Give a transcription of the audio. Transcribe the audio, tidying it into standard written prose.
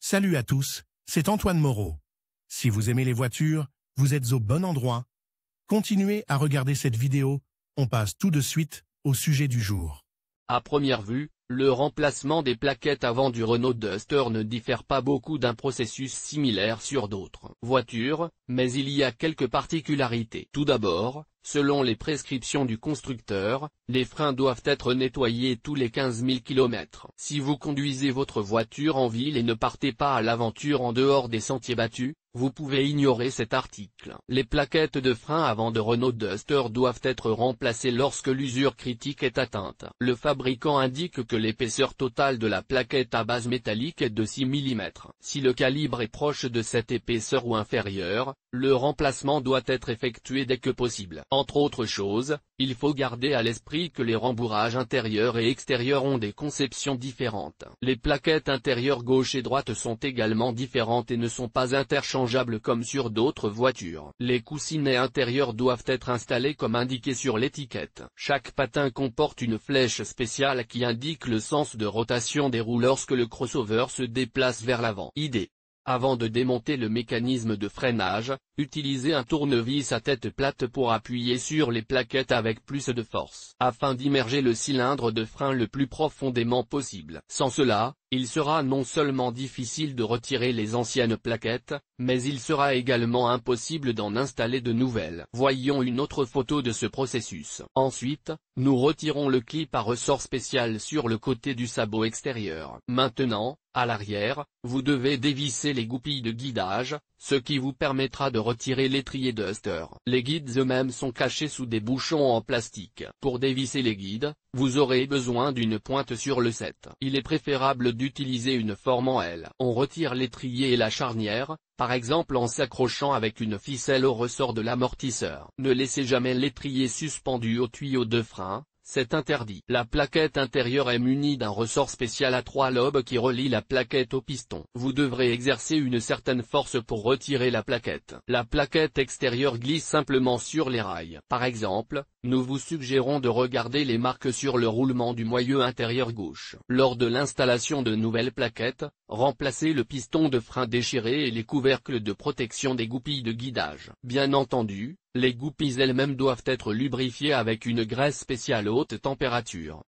Salut à tous, c'est Antoine Moreau. Si vous aimez les voitures, vous êtes au bon endroit. Continuez à regarder cette vidéo, on passe tout de suite au sujet du jour. À première vue, le remplacement des plaquettes avant du Renault Duster ne diffère pas beaucoup d'un processus similaire sur d'autres voitures, mais il y a quelques particularités. Tout d'abord, selon les prescriptions du constructeur, les freins doivent être nettoyés tous les 15 000 km. Si vous conduisez votre voiture en ville et ne partez pas à l'aventure en dehors des sentiers battus, vous pouvez ignorer cet article. Les plaquettes de frein avant de Renault Duster doivent être remplacées lorsque l'usure critique est atteinte. Le fabricant indique que l'épaisseur totale de la plaquette à base métallique est de 6 mm. Si le calibre est proche de cette épaisseur ou inférieur, le remplacement doit être effectué dès que possible. Entre autres choses, il faut garder à l'esprit que les rembourrages intérieurs et extérieurs ont des conceptions différentes. Les plaquettes intérieures gauche et droite sont également différentes et ne sont pas interchangeables comme sur d'autres voitures. Les coussinets intérieurs doivent être installés comme indiqué sur l'étiquette. Chaque patin comporte une flèche spéciale qui indique le sens de rotation des roues lorsque le crossover se déplace vers l'avant. Idée. Avant de démonter le mécanisme de freinage, utilisez un tournevis à tête plate pour appuyer sur les plaquettes avec plus de force, afin d'immerger le cylindre de frein le plus profondément possible. Sans cela, il sera non seulement difficile de retirer les anciennes plaquettes, mais il sera également impossible d'en installer de nouvelles. Voyons une autre photo de ce processus. Ensuite, nous retirons le clip à ressort spécial sur le côté du sabot extérieur. Maintenant, à l'arrière, vous devez dévisser les goupilles de guidage, ce qui vous permettra de retirer l'étrier Duster. Les guides eux-mêmes sont cachés sous des bouchons en plastique. Pour dévisser les guides, vous aurez besoin d'une pointe sur le set. Il est préférable d'utiliser une forme en L. On retire l'étrier et la charnière, par exemple en s'accrochant avec une ficelle au ressort de l'amortisseur. Ne laissez jamais l'étrier suspendu au tuyau de frein. C'est interdit. La plaquette intérieure est munie d'un ressort spécial à 3 lobes qui relie la plaquette au piston. Vous devrez exercer une certaine force pour retirer la plaquette. La plaquette extérieure glisse simplement sur les rails. Par exemple, nous vous suggérons de regarder les marques sur le roulement du moyeu intérieur gauche. Lors de l'installation de nouvelles plaquettes, remplacez le piston de frein déchiré et les couvercles de protection des goupilles de guidage. Bien entendu, les goupilles elles-mêmes doivent être lubrifiées avec une graisse spéciale haute température.